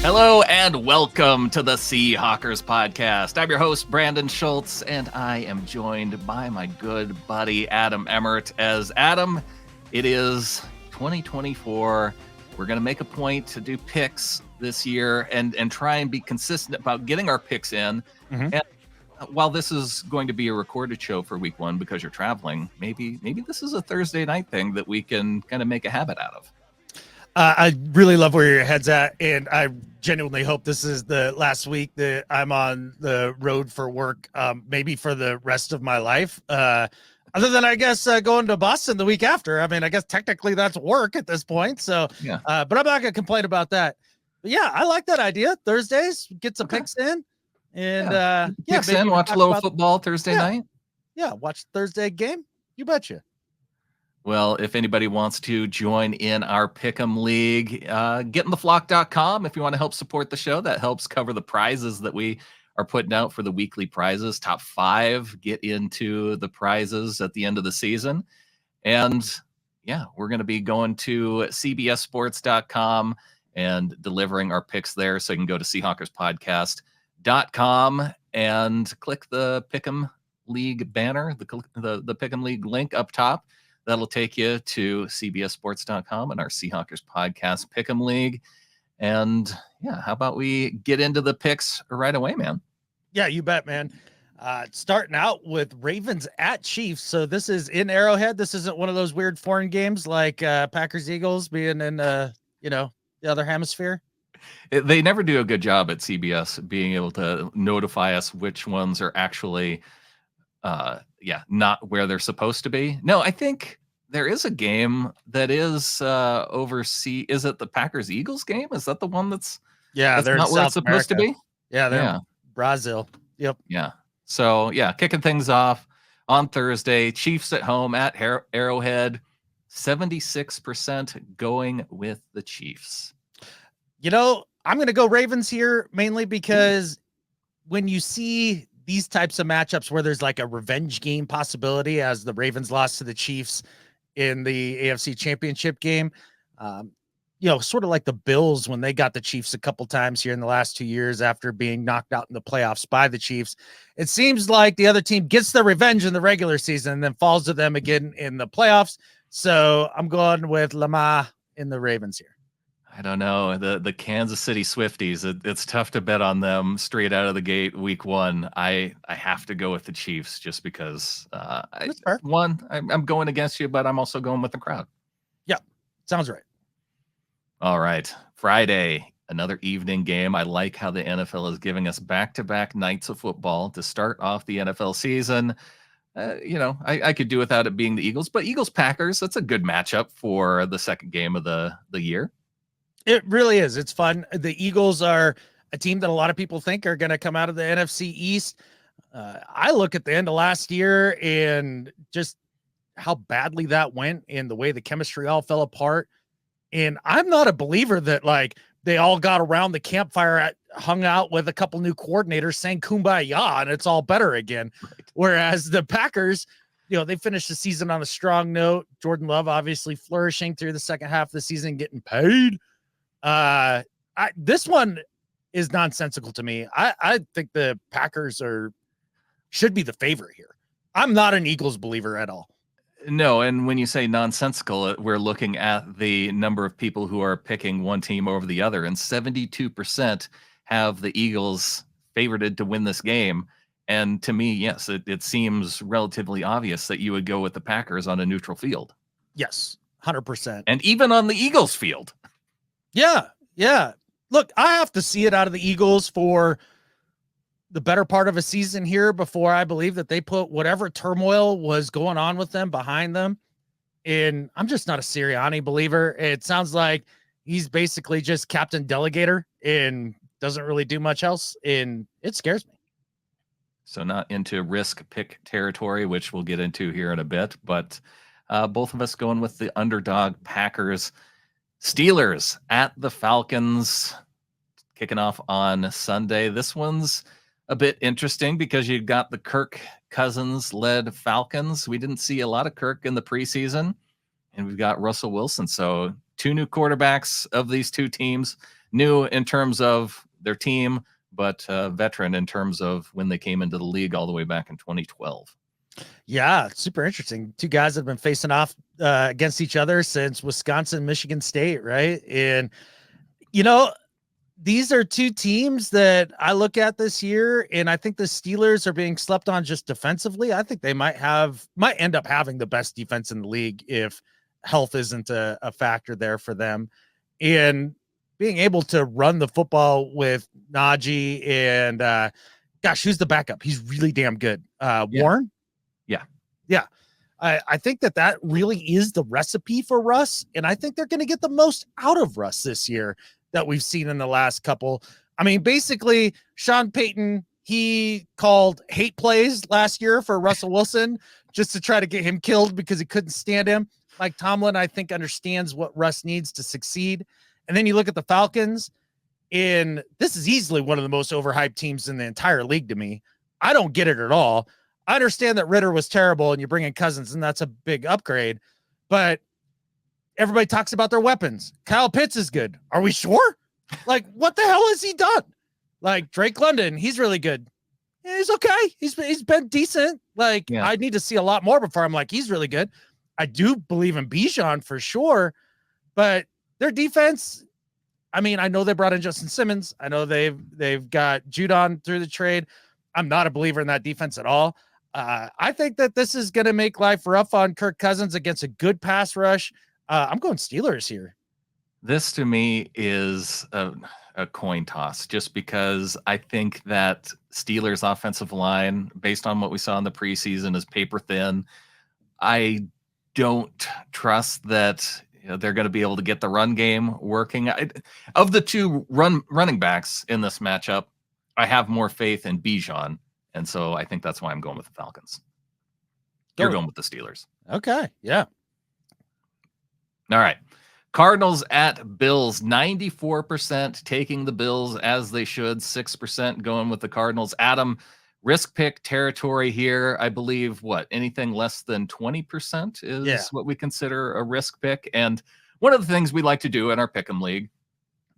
Hello and welcome to the Seahawkers podcast. I'm your host, Brandon Schultz, and I am joined by my good buddy, Adam Emmert. As Adam, it is 2024. We're going to make a point to do picks this year and try and be consistent about getting our picks in. Mm-hmm. And while this is going to be a recorded show for week one because you're traveling, maybe this is a Thursday night thing that we can kind of make a habit out of. I really love where your head's at, and I genuinely hope this is the last week that I'm on the road for work, maybe for the rest of my life. Other than, I guess, going to Boston the week after. I mean, I guess technically that's work at this point. So, yeah. But I'm not going to complain about that. But yeah, I like that idea. Thursdays, get some picks in. And picks in, watch a little football Thursday night. Yeah, watch Thursday game. You betcha. Well, if anybody wants to join in our Pick'em League, getintheflock.com if you want to help support the show. That helps cover the prizes that we are putting out for the weekly prizes. Top 5 get into the prizes at the end of the season. And yeah, we're going to be going to cbssports.com and delivering our picks there. So you can go to seahawkerspodcast.com and click the Pick'em League banner, the Pick'em League link up top. That'll take you to cbssports.com and our Seahawkers podcast Pick'em League. And yeah, how about we get into the picks right away, man? Yeah, you bet, man. Starting out with Ravens at Chiefs. So this is in Arrowhead. This isn't one of those weird foreign games like Packers Eagles being in the other hemisphere. They never do a good job at CBS being able to notify us which ones are actually not where they're supposed to be. No, I think there is a game that is overseas. Is it the Packers Eagles game? Is that the one that's they're not where it's supposed to be? Yeah, they're in Brazil. Yep. Yeah. So yeah, kicking things off on Thursday, Chiefs at home at Arrowhead, 76% going with the Chiefs. I'm going to go Ravens here mainly because when you see these types of matchups where there's like a revenge game possibility, as the Ravens lost to the Chiefs in the AFC Championship game, sort of like the Bills when they got the Chiefs a couple times here in the last 2 years after being knocked out in the playoffs by the Chiefs. It seems like the other team gets their revenge in the regular season and then falls to them again in the playoffs. So I'm going with Lamar in the Ravens here. I don't know. The Kansas City Swifties, it's tough to bet on them straight out of the gate week one. I have to go with the Chiefs just because I'm going against you, but I'm also going with the crowd. Yeah, sounds right. All right. Friday, another evening game. I like how the NFL is giving us back-to-back nights of football to start off the NFL season. I could do without it being the Eagles, but Eagles-Packers, that's a good matchup for the second game of the year. It really is. It's fun. The Eagles are a team that a lot of people think are going to come out of the NFC East. I look at the end of last year and just how badly that went and the way the chemistry all fell apart. And I'm not a believer that like they all got around the campfire, hung out with a couple new coordinators, sang Kumbaya, and it's all better again. Right. Whereas the Packers, they finished the season on a strong note. Jordan Love obviously flourishing through the second half of the season, getting paid. This one is nonsensical to me. I think the Packers should be the favorite here. I'm not an Eagles believer at all. No, and when you say nonsensical, we're looking at the number of people who are picking one team over the other, and 72% have the Eagles favorited to win this game. And to me, yes, it seems relatively obvious that you would go with the Packers on a neutral field. Yes, 100%. And even on the Eagles field. Yeah. Look, I have to see it out of the Eagles for the better part of a season here before I believe that they put whatever turmoil was going on with them behind them. And I'm just not a Sirianni believer. It sounds like he's basically just Captain Delegator and doesn't really do much else. And it scares me. So not into risk pick territory, which we'll get into here in a bit, but both of us going with the underdog Packers. Steelers at the Falcons, kicking off on Sunday. This one's a bit interesting because you've got the Kirk Cousins-led Falcons. We didn't see a lot of Kirk in the preseason, and we've got Russell Wilson. So 2 new quarterbacks of these two teams new in terms of their team, but veteran in terms of when they came into the league all the way back in 2012. Yeah, super interesting. Two guys that have been facing off against each other since Wisconsin, Michigan State, right? And, these are two teams that I look at this year, and I think the Steelers are being slept on just defensively. I think they might end up having the best defense in the league if health isn't a factor there for them. And being able to run the football with Najee and gosh, who's the backup? He's really damn good. Warren? Yeah. Yeah. I think that really is the recipe for Russ, and I think they're going to get the most out of Russ this year that we've seen in the last couple. I mean, basically, Sean Payton, he called hate plays last year for Russell Wilson just to try to get him killed because he couldn't stand him. Mike Tomlin, I think, understands what Russ needs to succeed. And then you look at the Falcons, and this is easily one of the most overhyped teams in the entire league to me. I don't get it at all. I understand that Ritter was terrible and you bring in Cousins, and that's a big upgrade, but everybody talks about their weapons. Kyle Pitts is good. Are we sure? Like, what the hell has he done? Like, Drake London, he's really good. Yeah, he's okay. He's been decent. Like, yeah. I need to see a lot more before I'm like, he's really good. I do believe in Bijan for sure, but their defense, I mean, I know they brought in Justin Simmons. I know they've got Judon through the trade. I'm not a believer in that defense at all. I think that this is going to make life rough on Kirk Cousins against a good pass rush. I'm going Steelers here. This to me is a coin toss, just because I think that Steelers offensive line, based on what we saw in the preseason, is paper thin. I don't trust that they're going to be able to get the run game working. Of the two running backs in this matchup, I have more faith in Bijan, and so I think that's why I'm going with the Falcons. You're going with the Steelers. Okay, yeah. All right. Cardinals at Bills, 94% taking the Bills as they should, 6% going with the Cardinals. Adam, risk pick territory here. I believe anything less than 20% is what we consider a risk pick. And one of the things we like to do in our Pick'em League,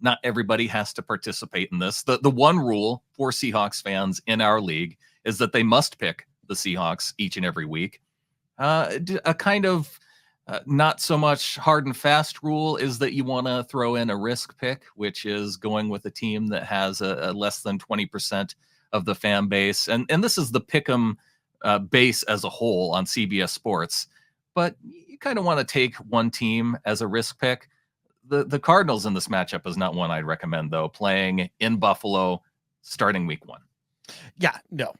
not everybody has to participate in this. The one rule for Seahawks fans in our league is that they must pick the Seahawks each and every week. A kind of not so much hard and fast rule is that you want to throw in a risk pick, which is going with a team that has a less than 20% of the fan base. And this is the Pick'em base as a whole on CBS Sports. But you kind of want to take one team as a risk pick. The Cardinals in this matchup is not one I'd recommend, though, playing in Buffalo starting week 1. Yeah, no,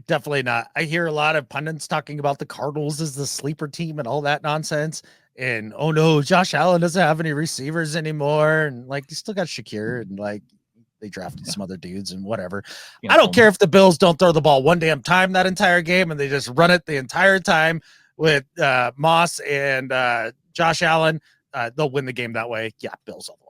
definitely not. I hear a lot of pundits talking about the Cardinals as the sleeper team and all that nonsense. And, oh no, Josh Allen doesn't have any receivers anymore. And like, you still got Shakir, and like they drafted some other dudes and whatever. I don't care if the Bills don't throw the ball one damn time that entire game and they just run it the entire time with Moss and Josh Allen. They'll win the game that way. Yeah, Bills all the way.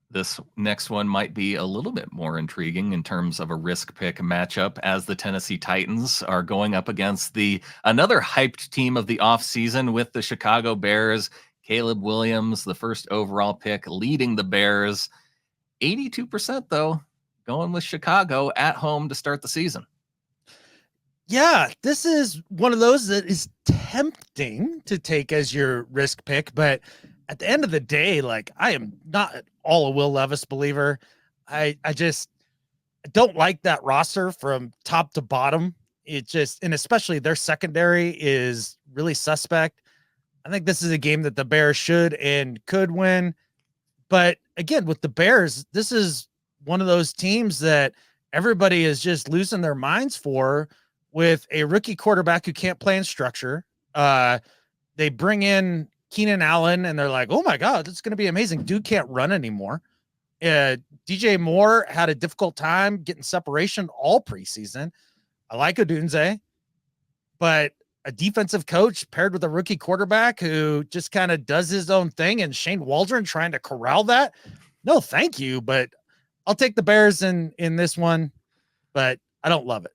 This next one might be a little bit more intriguing in terms of a risk pick matchup, as the Tennessee Titans are going up against another hyped team of the offseason with the Chicago Bears. Caleb Williams, the first overall pick, leading the Bears. 82%, though, going with Chicago at home to start the season. Yeah, this is one of those that is tempting to take as your risk pick, but at the end of the day, like, I am not at all a Will Levis believer. I just don't like that roster from top to bottom. It just, and especially their secondary is really suspect. I think this is a game that the Bears should and could win. But again, with the Bears, this is one of those teams that everybody is just losing their minds for, with a rookie quarterback who can't play in structure. They bring in Keenan Allen, and they're like, oh my God, it's going to be amazing. Dude can't run anymore. DJ Moore had a difficult time getting separation all preseason. I like Odunze, but a defensive coach paired with a rookie quarterback who just kind of does his own thing, and Shane Waldron trying to corral that. No, thank you. But I'll take the Bears in this one, but I don't love it.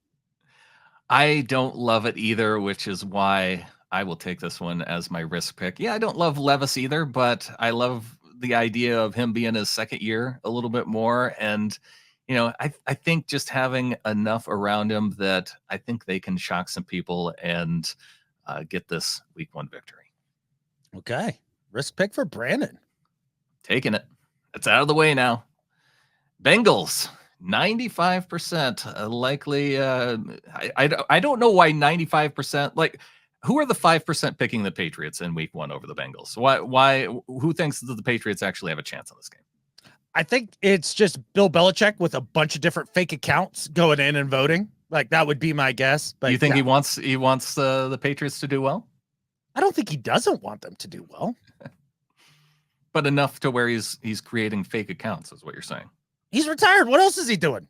I don't love it either, which is why I will take this one as my risk pick. Yeah, I don't love Levis either, but I love the idea of him being his second year a little bit more. And, I think just having enough around him that I think they can shock some people and get this week 1 victory. Okay. Risk pick for Brandon. Taking it. It's out of the way now. Bengals, 95% likely. I don't know why 95%. Like, who are the 5% picking the Patriots in week 1 over the Bengals? Why? Who thinks that the Patriots actually have a chance on this game? I think it's just Bill Belichick with a bunch of different fake accounts going in and voting. Like, that would be my guess. But you think he wants the Patriots to do well? I don't think he doesn't want them to do well. But enough to where he's creating fake accounts is what you're saying. He's retired. What else is he doing?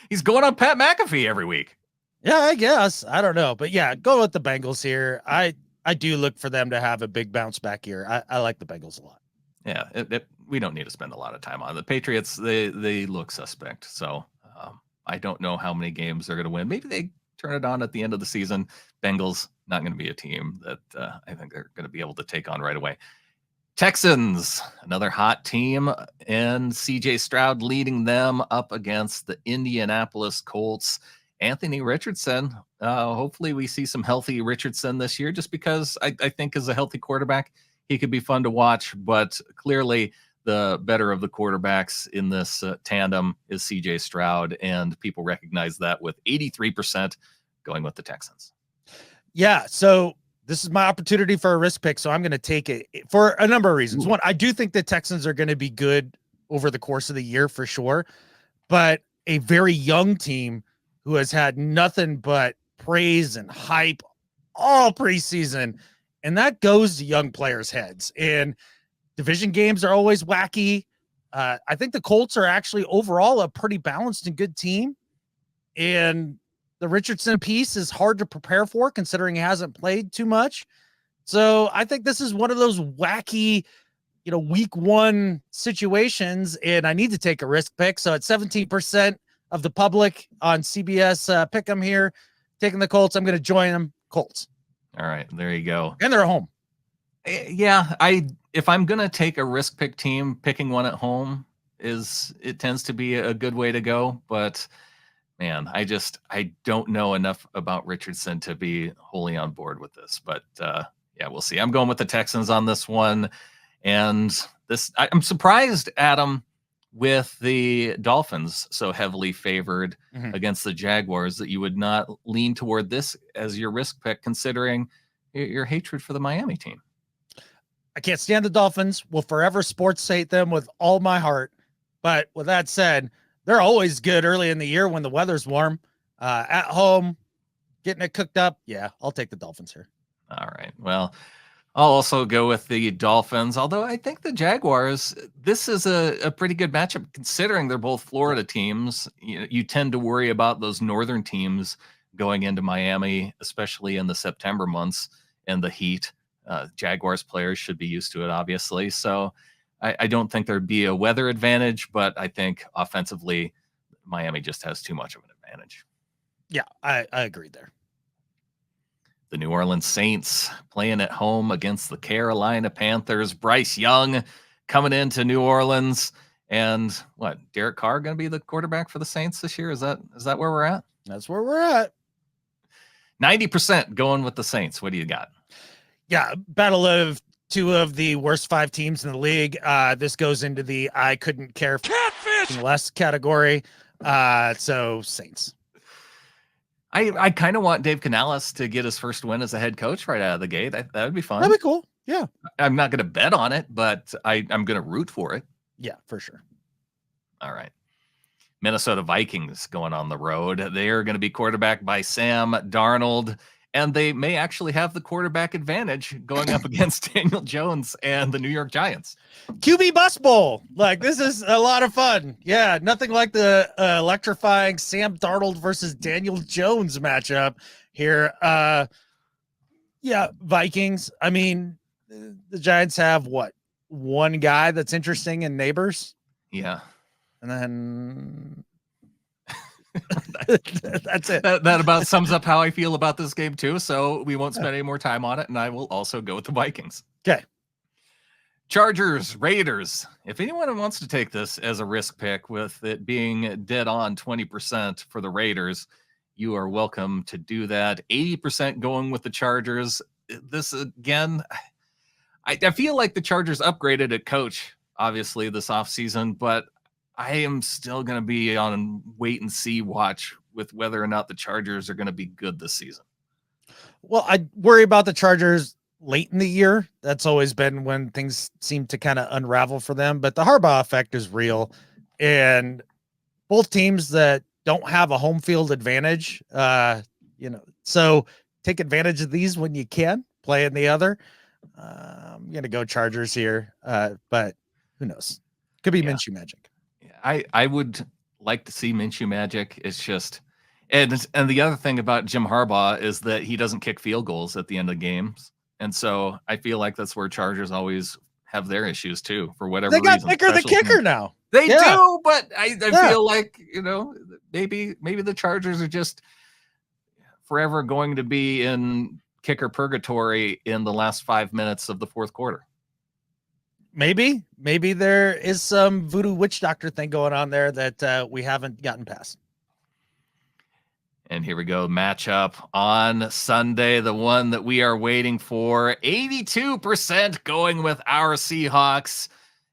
He's going on Pat McAfee every week. Yeah, I guess. I don't know. But yeah, go with the Bengals here. I do look for them to have a big bounce back here. I like the Bengals a lot. Yeah, we don't need to spend a lot of time on the Patriots. They look suspect. So I don't know how many games they're going to win. Maybe they turn it on at the end of the season. Bengals, not going to be a team that I think they're going to be able to take on right away. Texans, another hot team, and CJ Stroud leading them up against the Indianapolis Colts. Anthony Richardson, hopefully we see some healthy Richardson this year, just because I think as a healthy quarterback, he could be fun to watch, but clearly the better of the quarterbacks in this tandem is CJ Stroud, and people recognize that with 83% going with the Texans. Yeah, so this is my opportunity for a risk pick, so I'm going to take it for a number of reasons. One, I do think the Texans are going to be good over the course of the year for sure, but a very young team who has had nothing but praise and hype all preseason, and that goes to young players' heads. And division games are always wacky. I think the Colts are actually overall a pretty balanced and good team, and the Richardson piece is hard to prepare for considering he hasn't played too much. So I think this is one of those wacky, week 1 situations, and I need to take a risk pick. So at 17% of the public on CBS Pick'em here, taking the Colts. I'm going to join them. Colts. All right, there you go. And they're at home. Yeah, if I'm going to take a risk pick team, picking one at home it tends to be a good way to go, but man, I don't know enough about Richardson to be wholly on board with this, but yeah, we'll see. I'm going with the Texans on this one. And I'm surprised, Adam, with the Dolphins so heavily favored against the Jaguars, that you would not lean toward this as your risk pick, considering your hatred for the Miami team. I can't stand the Dolphins. Will forever sports hate them with all my heart. But with that said, they're always good early in the year when the weather's warm. At home, getting it cooked up. Yeah, I'll take the Dolphins here. All right. Well, I'll also go with the Dolphins, although I think the Jaguars, this is a pretty good matchup considering they're both Florida teams. You tend to worry about those northern teams going into Miami, especially in the September months and the heat. Jaguars players should be used to it, obviously. So I don't think there'd be a weather advantage, but I think offensively, Miami just has too much of an advantage. Yeah, I agree there. The New Orleans Saints playing at home against the Carolina Panthers. Bryce Young coming into New Orleans. And what, Derek Carr going to be the quarterback for the Saints this year? Is that where we're at? That's where we're at. 90% going with the Saints. What do you got? Yeah, battle of two of the worst 5 teams in the league. This goes into the I couldn't care less category. So Saints. I kind of want Dave Canales to get his first win as a head coach right out of the gate. That would be fun. That'd be cool. Yeah. I'm not going to bet on it, but I'm going to root for it. Yeah, for sure. All right. Minnesota Vikings going on the road. They are going to be quarterbacked by Sam Darnold, and they may actually have the quarterback advantage going up against Daniel Jones and the New York Giants. QB Bus Bowl. Like, this is a lot of fun. Yeah, nothing like the electrifying Sam Darnold versus Daniel Jones matchup here. Yeah, Vikings. I mean, the Giants have what? One guy that's interesting in Neighbors. Yeah. And then that's it. That about sums up how I feel about this game too. So we won't spend any more time on it. And I will also go with the Vikings. Okay. Chargers, Raiders. If anyone wants to take this as a risk pick with it being dead on 20% for the Raiders, you are welcome to do that. 80% going with the Chargers. This again, I feel like the Chargers upgraded at coach, obviously, this offseason, but I am still going to be on wait and see watch with whether or not the Chargers are going to be good this season. Well, I worry about the Chargers late in the year. That's always been when things seem to kind of unravel for them, but the Harbaugh effect is real. And both teams that don't have a home field advantage, so take advantage of these when you can, play in the other. I'm going to go Chargers here, but who knows? Could be Minshew magic. I would like to see Minshew magic. It's just, and the other thing about Jim Harbaugh is that he doesn't kick field goals at the end of games. And so I feel like that's where Chargers always have their issues too, for whatever reason. They got Picker the kicker now. They do, but I feel like, maybe the Chargers are just forever going to be in kicker purgatory in the last 5 minutes of the fourth quarter. Maybe there is some voodoo witch doctor thing going on there that we haven't gotten past. And here we go. Matchup on Sunday, the one that we are waiting for. 82% going with our Seahawks.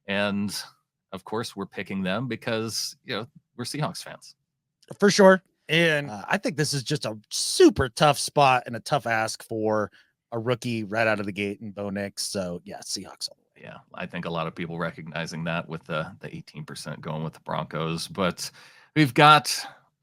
And of course, we're picking them because, we're Seahawks fans. For sure. And I think this is just a super tough spot and a tough ask for a rookie right out of the gate in Bo Nix. So, yeah, Seahawks. Yeah, I think a lot of people recognizing that with the 18% going with the Broncos. But we've got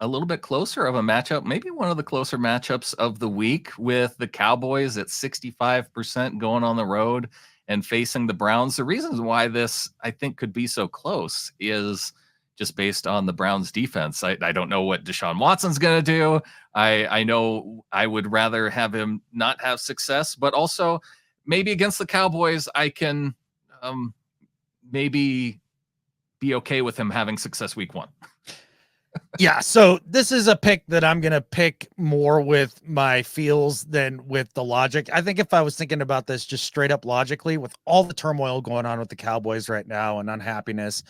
a little bit closer of a matchup, maybe one of the closer matchups of the week, with the Cowboys at 65% going on the road and facing the Browns. The reasons why this, I think, could be so close is just based on the Browns defense. I don't know what Deshaun Watson's going to do. I know I would rather have him not have success, but also maybe against the Cowboys, I can maybe be okay with him having success week one. Yeah, so this is a pick that I'm going to pick more with my feels than with the logic. I think if I was thinking about this just straight up logically, with all the turmoil going on with the Cowboys right now and unhappiness,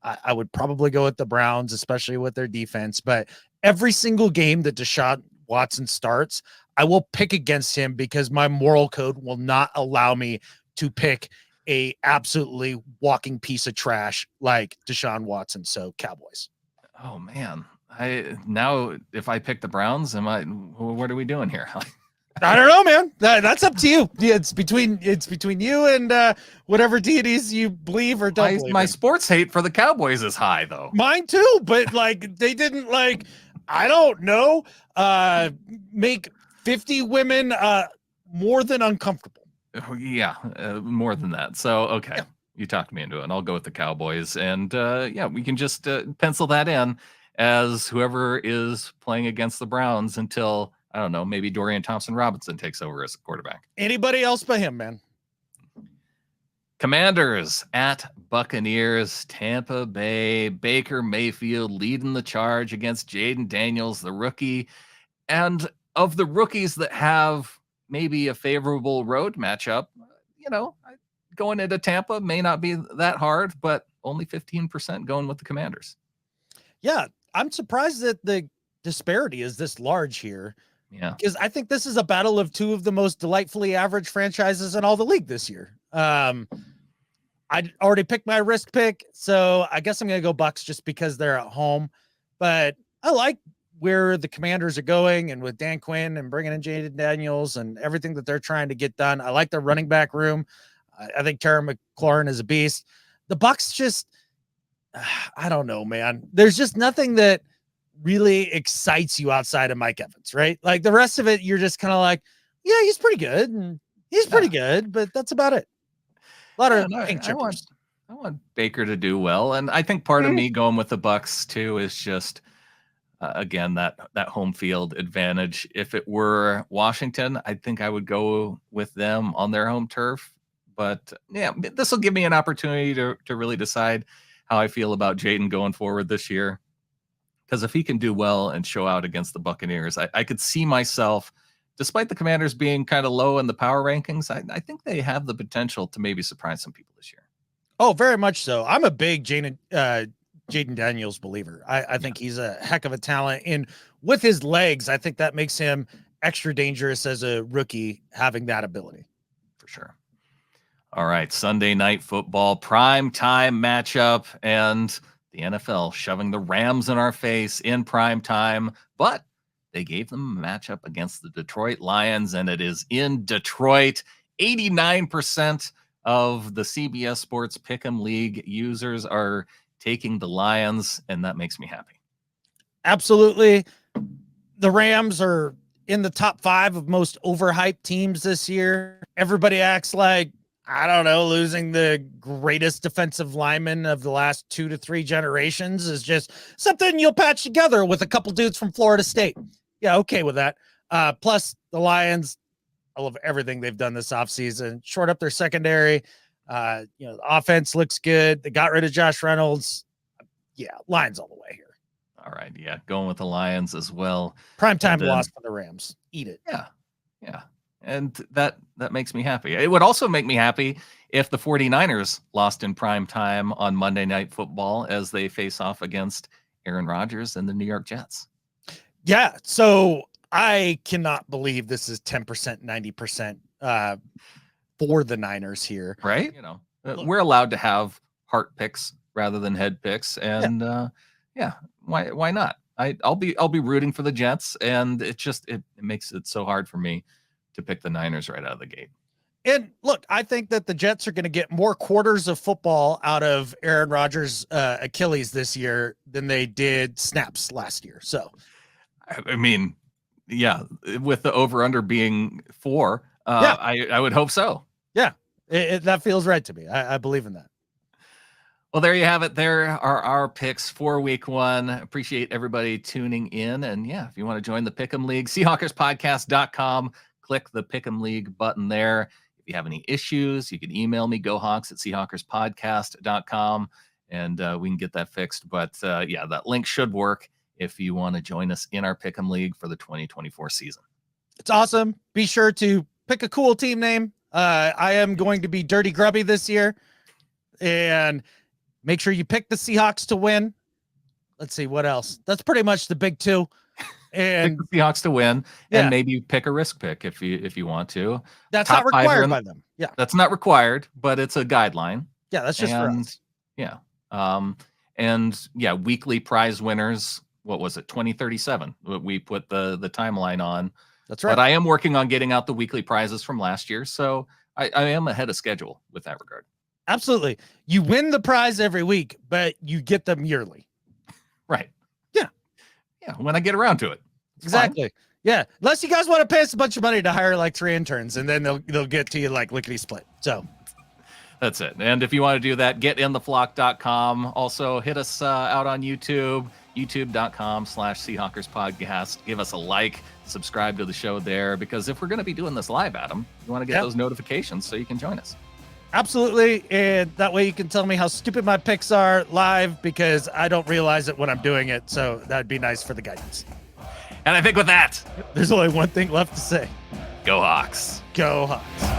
I would probably go with the Browns, especially with their defense. But every single game that Deshaun Watson starts, I will pick against him because my moral code will not allow me to pick a absolutely walking piece of trash like Deshaun Watson. So Cowboys. Oh man. Now if I pick the Browns, what are we doing here? I don't know, man. That's up to you. Yeah, it's between you and whatever deities you believe or don't believe my in. sports hate for the Cowboys is high though. Mine too, but they didn't I don't know, make 50 women more than uncomfortable. Yeah, more than that. So okay. Yeah. You talked me into it, and I'll go with the Cowboys. And we can just pencil that in as whoever is playing against the Browns until, I don't know, maybe Dorian Thompson-Robinson takes over as quarterback. Anybody else but him, man. Commanders at Buccaneers, Tampa Bay, Baker Mayfield leading the charge against Jaden Daniels, the rookie. And of the rookies that have maybe a favorable road matchup, going into Tampa may not be that hard, but only 15% going with the Commanders. Yeah, I'm surprised that the disparity is this large here. Yeah, because I think this is a battle of two of the most delightfully average franchises in all the league this year. I already picked my risk pick, so I guess I'm going to go Bucs just because they're at home. But I like where the Commanders are going, and with Dan Quinn and bringing in Jaden Daniels and everything that they're trying to get done. I like their running back room. I think Terry McLaurin is a beast. The Bucs just, I don't know, man. There's just nothing that really excites you outside of Mike Evans, right? Like the rest of it, you're just kind of like, yeah, he's pretty good. And he's pretty good, but that's about it. A lot of pink chippers. I want Baker to do well. And I think part of me going with the Bucs too is just, again, that home field advantage. If it were Washington, I think I would go with them on their home turf. But yeah, this will give me an opportunity to really decide how I feel about Jaden going forward this year. Because if he can do well and show out against the Buccaneers, I could see myself, despite the Commanders being kind of low in the power rankings, I think they have the potential to maybe surprise some people this year. Oh, very much so. I'm a big Jaden Daniels believer. I think he's a heck of a talent. And with his legs, I think that makes him extra dangerous as a rookie, having that ability. For sure. All right, Sunday Night Football, prime time matchup, and the NFL shoving the Rams in our face in prime time, but they gave them a matchup against the Detroit Lions, and it is in Detroit. 89% of the CBS Sports Pick'em League users are taking the Lions, and that makes me happy. Absolutely. The Rams are in the top 5 of most overhyped teams this year. Everybody acts like, I don't know, losing the greatest defensive lineman of the last 2 to 3 generations is just something you'll patch together with a couple dudes from Florida State. Yeah, okay with that. Plus, the Lions, I love everything they've done this offseason. Short up their secondary. The offense looks good. They got rid of Josh Reynolds. Yeah, Lions all the way here. All right, yeah, going with the Lions as well. Primetime loss for the Rams. Eat it. Yeah. And that makes me happy. It would also make me happy if the 49ers lost in prime time on Monday Night Football as they face off against Aaron Rodgers and the New York Jets. Yeah, so I cannot believe this is 10%, 90% for the Niners here. Right? We're allowed to have heart picks rather than head picks, and why not? I'll be rooting for the Jets, and it makes it so hard for me to pick the Niners right out of the gate. And look, I think that the Jets are going to get more quarters of football out of Aaron Rodgers' Achilles this year than they did snaps last year. So, I mean, yeah, with the over-under being 4, I would hope so. Yeah, that feels right to me. I believe in that. Well, there you have it. There are our picks for week 1. Appreciate everybody tuning in. And yeah, if you want to join the Pick'em League, SeahawkersPodcast.com. Click the Pick'em League button there. If you have any issues, you can email me, gohawks@seahawkerspodcast.com, and we can get that fixed. But that link should work if you want to join us in our Pick'em League for the 2024 season. It's awesome. Be sure to pick a cool team name. I am going to be Dirty Grubby this year. And make sure you pick the Seahawks to win. Let's see, what else? That's pretty much the big 2. And pick the Seahawks to win, and maybe pick a risk pick if you want to. That's not required by them. Yeah, that's not required, but it's a guideline. Yeah, that's just for us. Yeah, weekly prize winners. What was it? 2037. We put the timeline on. That's right. But I am working on getting out the weekly prizes from last year, so I am ahead of schedule with that regard. Absolutely, you win the prize every week, but you get them yearly. Right. Yeah, when I get around to it. Exactly. Fine. Yeah, unless you guys want to pay us a bunch of money to hire like 3 interns, and then they'll get to you like lickety split. So that's it. And if you want to do that, getintheflock.com. Also hit us out on YouTube, youtube.com/SeahawkersPodcast. Give us a like, subscribe to the show there, because if we're going to be doing this live, Adam, you want to get those notifications so you can join us. Absolutely. And that way you can tell me how stupid my picks are live, because I don't realize it when I'm doing it. So that'd be nice for the guidance. And I think with that, there's only one thing left to say. Go Hawks. Go Hawks.